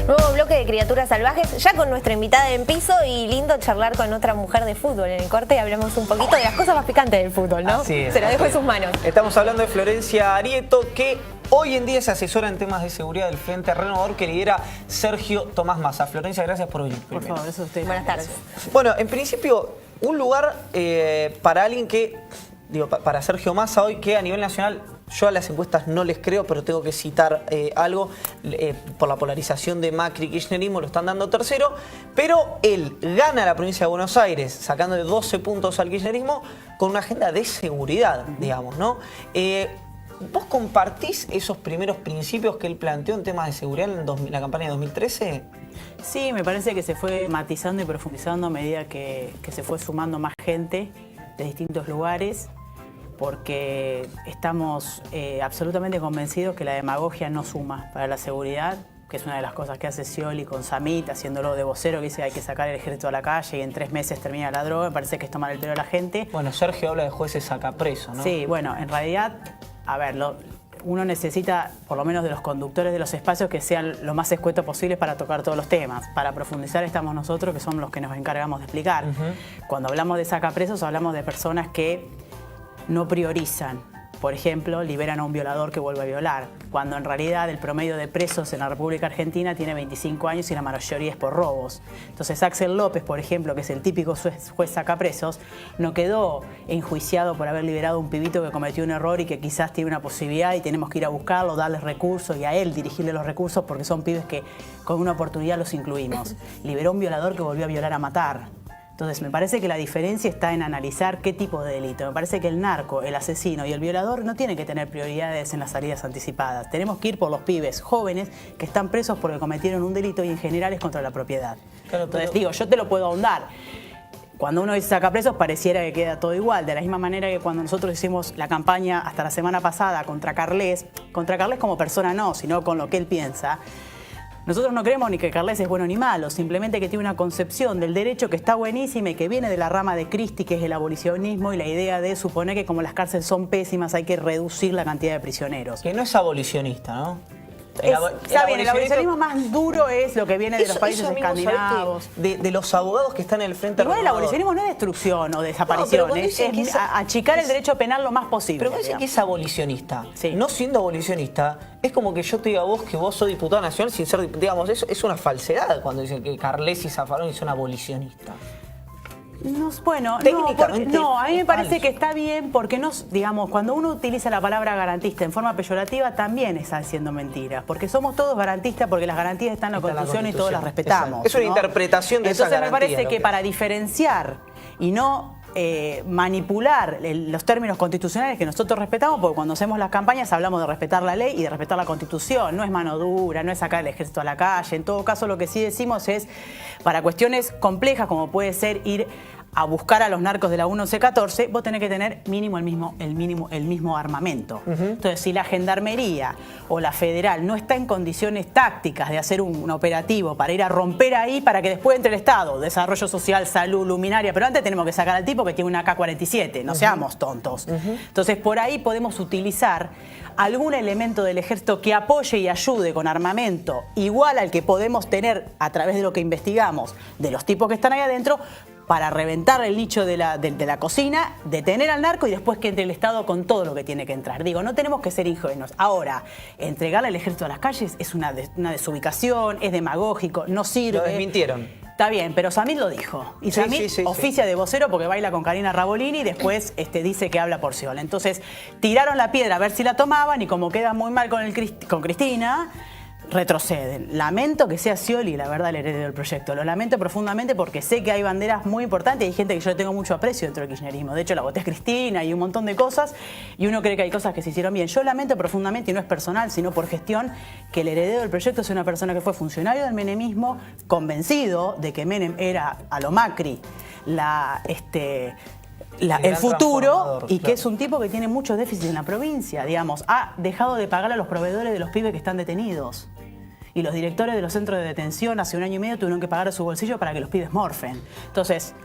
Nuevo bloque de Criaturas Salvajes, ya con nuestra invitada en piso y lindo charlar con otra mujer de fútbol. En el corte hablamos un poquito de las cosas más picantes del fútbol, ¿no? Así es, se lo dejo en sus manos. Estamos hablando de Florencia Arieto, que hoy en día es asesora en temas de seguridad del Frente Renovador que lidera Sergio Tomás Massa. Florencia, gracias por venir. Por favor, eso usted. Buenas tardes. Bueno, en principio, un lugar para alguien que, digo, para Sergio Massa hoy, que a nivel nacional, yo a las encuestas no les creo, pero tengo que citar algo, por la polarización de Macri y Kirchnerismo lo están dando tercero, pero él gana la provincia de Buenos Aires, sacándole 12 puntos al Kirchnerismo, con una agenda de seguridad, digamos, ¿no? ¿Vos compartís esos primeros principios que él planteó en temas de seguridad en la campaña de 2013? Sí, me parece que se fue matizando y profundizando a medida que se fue sumando más gente de distintos lugares, porque estamos absolutamente convencidos que la demagogia no suma para la seguridad, que es una de las cosas que hace Scioli con Samit, haciéndolo de vocero, que dice que hay que sacar el ejército a la calle y en 3 meses termina la droga. Me parece que es tomar el pelo a la gente. Bueno, Sergio habla de jueces sacapreso, ¿no? Sí, bueno, en realidad, a ver, uno necesita, por lo menos de los conductores de los espacios, que sean lo más escuetos posibles para tocar todos los temas. Para profundizar estamos nosotros, que somos los que nos encargamos de explicar. Cuando hablamos de sacapresos, hablamos de personas que no priorizan. Por ejemplo, liberan a un violador que vuelve a violar, cuando en realidad el promedio de presos en la República Argentina tiene 25 años y la mayoría es por robos. Entonces Axel López, por ejemplo, que es el típico juez sacapresos, no quedó enjuiciado por haber liberado a un pibito que cometió un error y que quizás tiene una posibilidad y tenemos que ir a buscarlo, darles recursos y a él dirigirle los recursos porque son pibes que con una oportunidad los incluimos. Liberó a un violador que volvió a violar a matar. Entonces me parece que la diferencia está en analizar qué tipo de delito. Me parece que el narco, el asesino y el violador no tienen que tener prioridades en las salidas anticipadas. Tenemos que ir por los pibes jóvenes que están presos porque cometieron un delito y en general es contra la propiedad. Claro, entonces digo, yo te lo puedo ahondar. Cuando uno dice sacapresos pareciera que queda todo igual, de la misma manera que cuando nosotros hicimos la campaña hasta la semana pasada contra Carles como persona no, sino con lo que él piensa. Nosotros no creemos ni que Carles es bueno ni malo, simplemente que tiene una concepción del derecho que está buenísima y que viene de la rama de Christie, que es el abolicionismo y la idea de suponer que como las cárceles son pésimas hay que reducir la cantidad de prisioneros. Que no es abolicionista, ¿no? Está bien, el abolicionismo más duro es lo que viene de los países escandinavos. De los abogados que están en el Frente Igual el Renovador. abolicionismo no es destrucción o desaparición, No, es achicar el derecho penal lo más posible. Pero parece que es abolicionista. Sí. No siendo abolicionista, es como que yo te diga a vos que vos sos diputado nacional sin ser, digamos, eso es una falsedad cuando dicen que Carles y Zaffaroni son abolicionistas. No, bueno, técnicamente a mí me parece falso. que está bien porque digamos, cuando uno utiliza la palabra garantista en forma peyorativa también está diciendo mentiras, porque somos todos garantistas porque las garantías están en la Constitución y todos las respetamos. Es una ¿no? interpretación de esa garantía. Entonces me parece que para diferenciar y no manipular los términos constitucionales que nosotros respetamos, porque cuando hacemos las campañas hablamos de respetar la ley y de respetar la Constitución, no es mano dura, no es sacar el ejército a la calle. En todo caso, lo que sí decimos es, para cuestiones complejas como puede ser ir a buscar a los narcos de la 1114, vos tenés que tener mínimo el mismo armamento. Entonces, si la Gendarmería o la Federal no está en condiciones tácticas de hacer un operativo para ir a romper ahí, para que después entre el Estado, desarrollo social, salud, luminaria, pero antes tenemos que sacar al tipo que tiene una AK-47, no seamos tontos. Entonces, por ahí podemos utilizar algún elemento del ejército que apoye y ayude con armamento igual al que podemos tener a través de lo que investigamos de los tipos que están ahí adentro, para reventar el nicho de la cocina, detener al narco y después que entre el Estado con todo lo que tiene que entrar. Digo, no tenemos que ser ingenuos. Ahora, entregarle el ejército a las calles es una desubicación, es demagógico, no sirve. Lo desmintieron. Está bien, pero Samit lo dijo. Y Samit oficia de vocero porque baila con Karina Rabolini y después dice que habla por Scioli. Entonces, tiraron la piedra a ver si la tomaban y como queda muy mal con Cristina, retroceden. Lamento que sea Scioli, la verdad, el heredero del proyecto. Lo lamento profundamente porque sé que hay banderas muy importantes y hay gente que yo le tengo mucho aprecio dentro del kirchnerismo. De hecho, la voté a Cristina y un montón de cosas y uno cree que hay cosas que se hicieron bien. Yo lamento profundamente, y no es personal, sino por gestión, que el heredero del proyecto es una persona que fue funcionario del menemismo, convencido de que Menem era a lo Macri el futuro y que es un tipo que tiene muchos déficits en la provincia, digamos. Ha dejado de pagar a los proveedores de los pibes que están detenidos. Y los directores de los centros de detención hace 1 año y medio tuvieron que pagar de su bolsillo para que los pibes morfen. Entonces,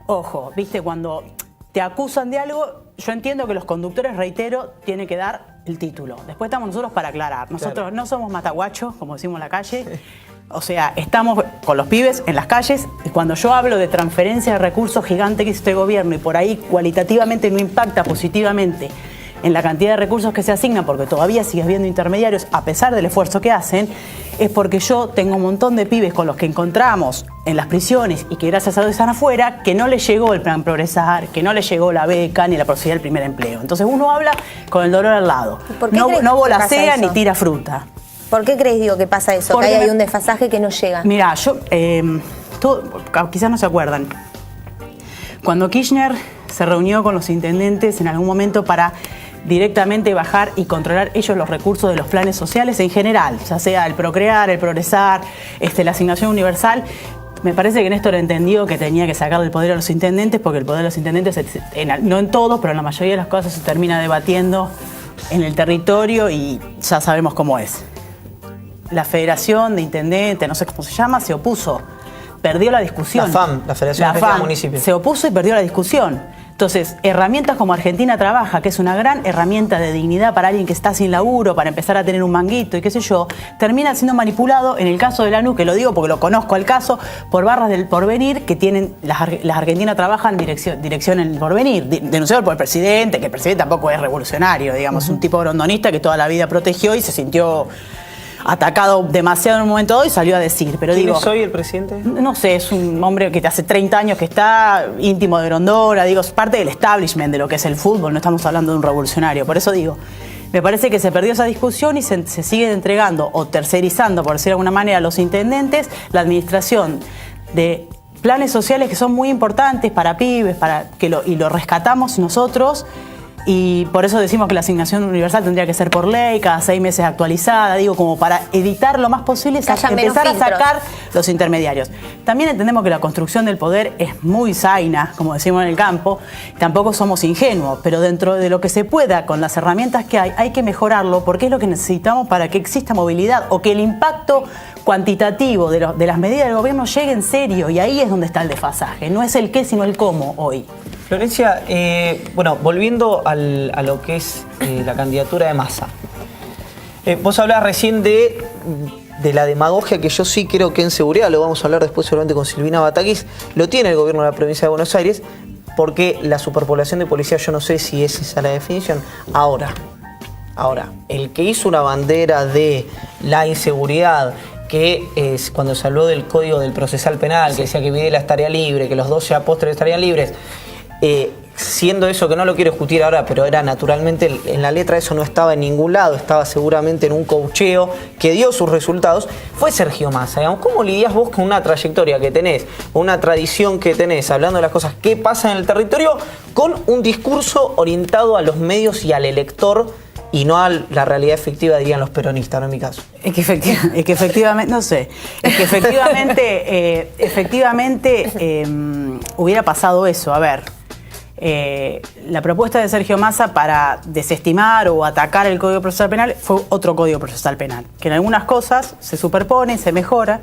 ojo, viste, cuando te acusan de algo, yo entiendo que los conductores, reitero, tienen que dar el título. Después estamos nosotros para aclarar. Nosotros no somos mataguachos, como decimos en la calle. O sea, estamos con los pibes en las calles y cuando yo hablo de transferencia de recursos gigante que hizo este gobierno y por ahí cualitativamente no impacta positivamente en la cantidad de recursos que se asignan porque todavía sigue habiendo intermediarios a pesar del esfuerzo que hacen, es porque yo tengo un montón de pibes con los que encontramos en las prisiones y que gracias a Dios están afuera, que no les llegó el plan Progresar, que no les llegó la beca ni la posibilidad del primer empleo. Entonces uno habla con el dolor al lado. No volasea ni tira fruta. ¿Por qué crees, digo, que pasa eso? Porque que hay un desfasaje que no llega. Mira, yo, quizás no se acuerdan, cuando Kirchner se reunió con los intendentes en algún momento para directamente bajar y controlar ellos los recursos de los planes sociales en general, ya sea el Procrear, el Progresar, la asignación universal, me parece que Néstor entendió que tenía que sacarle el poder a los intendentes porque el poder de los intendentes, no en todos, pero en la mayoría de las cosas se termina debatiendo en el territorio y ya sabemos cómo es. La Federación de Intendentes, no sé cómo se llama, se opuso, perdió la discusión. La FAM, la Federación de Municipios. Se opuso y perdió la discusión. Entonces, herramientas como Argentina Trabaja, que es una gran herramienta de dignidad para alguien que está sin laburo, para empezar a tener un manguito y qué sé yo, termina siendo manipulado, en el caso de Lanús, que lo digo porque lo conozco al caso, por barras del Porvenir, que tienen, las Argentina Trabajan dirección en el Porvenir, denunciado por el presidente, que el presidente tampoco es revolucionario, digamos, un tipo grondonista que toda la vida protegió y se sintió atacado demasiado en un momento dado y salió a decir. Pero ¿Quién digo, es hoy el presidente? No sé, es un hombre que hace 30 años que está íntimo de Grondona, digo, es parte del establishment de lo que es el fútbol, no estamos hablando de un revolucionario. Por eso digo, me parece que se perdió esa discusión y se siguen entregando o tercerizando, por decir de alguna manera, a los intendentes la administración de planes sociales que son muy importantes para pibes, y lo rescatamos nosotros. Y por eso decimos que la asignación universal tendría que ser por ley, cada 6 meses actualizada, digo, como para evitar lo más posible, empezar a sacar los intermediarios. También entendemos que la construcción del poder es muy zaina, como decimos en el campo, tampoco somos ingenuos, pero dentro de lo que se pueda, con las herramientas que hay que mejorarlo, porque es lo que necesitamos para que exista movilidad o que el impacto cuantitativo de las medidas del gobierno llegue en serio, y ahí es donde está el desfasaje, no es el qué, sino el cómo hoy. Florencia, bueno, volviendo a lo que es la candidatura de Massa. Vos hablabas recién de la demagogia que yo sí creo que en seguridad, lo vamos a hablar después seguramente con Silvina Batakis, lo tiene el gobierno de la provincia de Buenos Aires, porque la superpoblación de policía yo no sé si es esa la definición. Ahora, el que hizo una bandera de la inseguridad, que cuando se habló del Código del Procesal Penal, que decía que Videla estaría libre, que los 12 apóstoles estarían libres, siendo eso que no lo quiero discutir ahora, pero era naturalmente en la letra, eso no estaba en ningún lado, estaba seguramente en un coacheo que dio sus resultados, fue Sergio Massa. Digamos, ¿cómo lidias vos con una trayectoria que tenés, una tradición que tenés, hablando de las cosas que pasan en el territorio, con un discurso orientado a los medios y al elector y no a la realidad efectiva, dirían los peronistas, no en mi caso? Es que efectivamente, no sé, es que efectivamente hubiera pasado eso. A ver, la propuesta de Sergio Massa para desestimar o atacar el Código Procesal Penal fue otro Código Procesal Penal, que en algunas cosas se superpone, se mejora,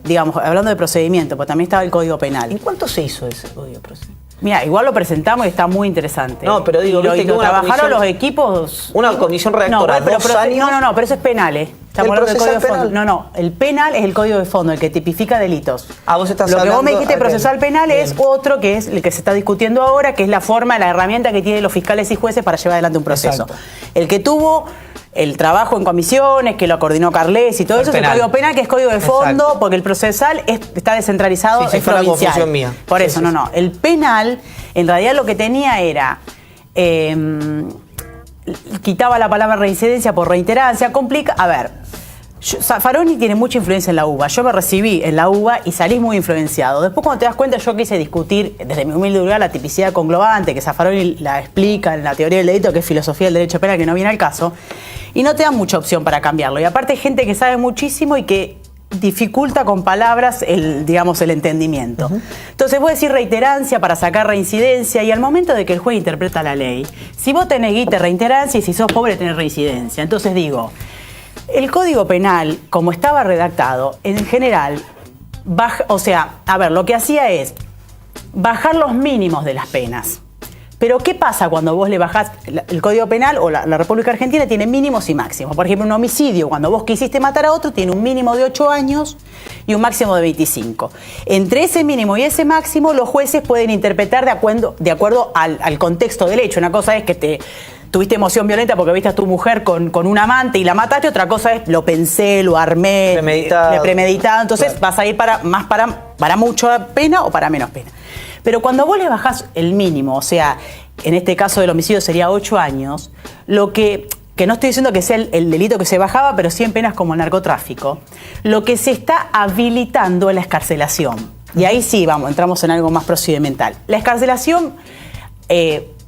digamos, hablando de procedimiento, porque también estaba el Código Penal. ¿En cuánto se hizo ese Código Procesal? Mira, igual lo presentamos y está muy interesante. No, pero digo, lo trabajaron los equipos. Una comisión redactora, no, pero 2 años. No, pero eso es penal, Estamos hablando del Código de Fondo. No, el penal es el Código de Fondo, el que tipifica delitos. Vos estás Lo hablando, que vos me dijiste procesal penal bien. Es otro, que es el que se está discutiendo ahora, que es la forma, la herramienta que tienen los fiscales y jueces para llevar adelante un proceso. Exacto. El que tuvo el trabajo en comisiones, que lo coordinó Carles y todo eso, penal. Es el Código Penal, que es Código de Fondo, exacto, porque el procesal está descentralizado, es provincial. Una confusión mía. Por eso, no. El penal, en realidad lo que tenía era... quitaba la palabra reincidencia por reiterancia, complica... A ver, Zaffaroni tiene mucha influencia en la UBA. Yo me recibí en la UBA y salí muy influenciado. Después, cuando te das cuenta, yo quise discutir, desde mi humilde lugar, la tipicidad conglobante, que Zaffaroni la explica en la teoría del delito, que es filosofía del derecho penal, que no viene al caso, y no te dan mucha opción para cambiarlo. Y aparte hay gente que sabe muchísimo y que dificulta con palabras el entendimiento. Entonces vos decís reiterancia para sacar reincidencia, y al momento de que el juez interpreta la ley, si vos tenés guita, reiterancia, y si sos pobre tenés reincidencia. Entonces digo, el Código Penal, como estaba redactado, en general, lo que hacía es bajar los mínimos de las penas, Pero ¿qué pasa cuando vos le bajás? El Código Penal o la República Argentina tiene mínimos y máximos. Por ejemplo, un homicidio, cuando vos quisiste matar a otro, tiene un mínimo de 8 años y un máximo de 25. Entre ese mínimo y ese máximo, los jueces pueden interpretar de acuerdo al contexto del hecho. Una cosa es que tuviste emoción violenta porque viste a tu mujer con un amante y la mataste, otra cosa es lo pensé, lo armé, premeditado. Entonces vas a ir para mucha pena o para menos pena. Pero cuando vos le bajás el mínimo, o sea, en este caso del homicidio sería 8 años, lo que no estoy diciendo que sea el delito que se bajaba, pero sí en penas como el narcotráfico, lo que se está habilitando es la excarcelación. Y ahí sí, entramos en algo más procedimental. La excarcelación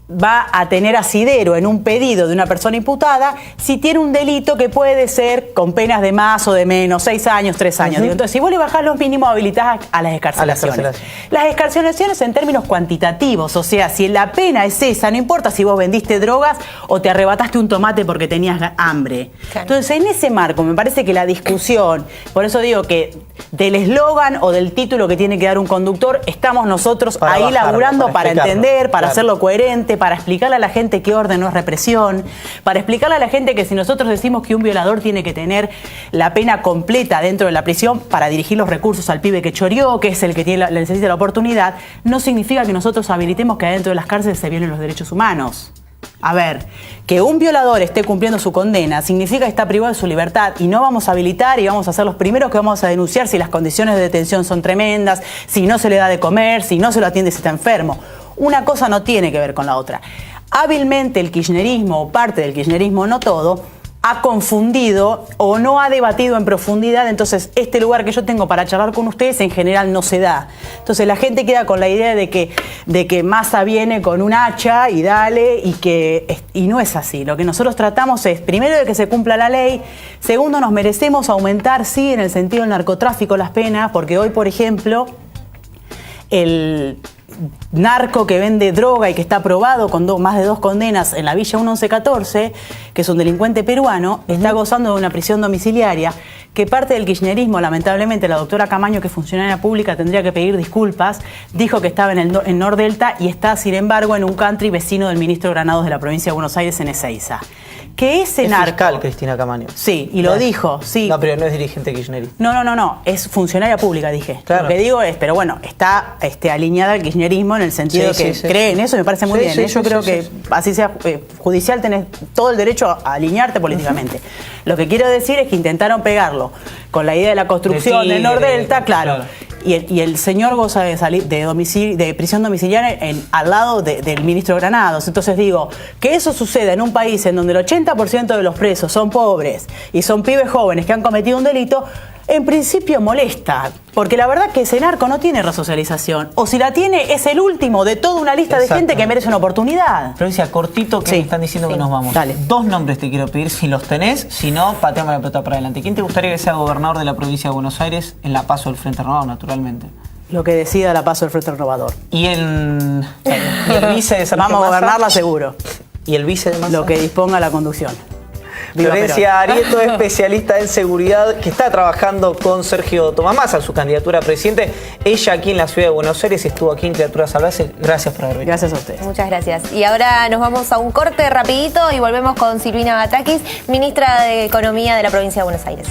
va a tener asidero en un pedido de una persona imputada si tiene un delito que puede ser con penas de más o de menos, 6 años, 3 años. Digo, entonces, si vos le bajás los mínimos, habilitás a las excarcelaciones. Las excarcelaciones en términos cuantitativos, o sea, si la pena es esa, no importa si vos vendiste drogas o te arrebataste un tomate porque tenías hambre. Claro. Entonces, en ese marco, me parece que la discusión, por eso digo que del eslogan o del título que tiene que dar un conductor, estamos nosotros ahí laburando para entender, para hacerlo coherente, para explicarle a la gente que orden no es represión, para explicarle a la gente que si nosotros decimos que un violador tiene que tener la pena completa dentro de la prisión para dirigir los recursos al pibe que choreó, que es el que necesita la oportunidad, no significa que nosotros habilitemos que adentro de las cárceles se violen los derechos humanos. A ver, que un violador esté cumpliendo su condena significa que está privado de su libertad y no vamos a habilitar y vamos a ser los primeros que vamos a denunciar si las condiciones de detención son tremendas, si no se le da de comer, si no se lo atiende si está enfermo. Una cosa no tiene que ver con la otra. Hábilmente el kirchnerismo o parte del kirchnerismo, no todo, ha confundido o no ha debatido en profundidad, entonces este lugar que yo tengo para charlar con ustedes en general no se da. Entonces la gente queda con la idea de que Massa viene con un hacha y dale, y no es así. Lo que nosotros tratamos es, primero, de que se cumpla la ley, segundo, nos merecemos aumentar, sí, en el sentido del narcotráfico las penas, porque hoy, por ejemplo, el narco que vende droga y que está aprobado con más de 2 condenas en la Villa 1114, que es un delincuente peruano, está gozando de una prisión domiciliaria, que parte del kirchnerismo, lamentablemente, la doctora Camaño, que es funcionaria pública, tendría que pedir disculpas, dijo que estaba en Nordelta y está, sin embargo, en un country vecino del ministro Granados de la provincia de Buenos Aires, en Ezeiza. Que ese narco... fiscal, Cristina Camaño. Sí, y lo dijo, sí. No, pero no es dirigente kirchnerista. No, es funcionaria pública, dije. Claro. Lo que digo es, pero bueno, está alineada al kirchnerismo en el sentido de que cree en eso, y me parece muy bien. Yo creo que así sea judicial, tenés todo el derecho a alinearte políticamente. Lo que quiero decir es que intentaron pegarlo con la idea de la construcción del Nordelta, claro. Y el señor goza de prisión domiciliaria al lado del ministro Granados. Entonces digo, que eso suceda en un país en donde el 80% de los presos son pobres y son pibes jóvenes que han cometido un delito, en principio molesta. Porque la verdad que ese narco no tiene resocialización. O si la tiene, es el último de toda una lista de gente que merece una oportunidad. Provincia, cortito, que me están diciendo que nos vamos. Dale. 2 nombres te quiero pedir, si los tenés. Si no, pateame la pelota para adelante. ¿Quién te gustaría que sea gobernador de la provincia de Buenos Aires en la PASO del Frente Renovado, naturalmente? Lo que decida la PASO del Frente Renovador. Y el vice de Sergio Vamos a Massa. gobernarla seguro. ¿Y el vice de Massa? Lo que disponga la conducción. Florencia Arieto, especialista en seguridad, que está trabajando con Sergio Tomás Massa en su candidatura a presidente. Ella aquí en la ciudad de Buenos Aires estuvo aquí en Criaturas Salvajes. Gracias por haber venido. Gracias a ustedes. Muchas gracias. Y ahora nos vamos a un corte rapidito y volvemos con Silvina Batakis, ministra de Economía de la provincia de Buenos Aires.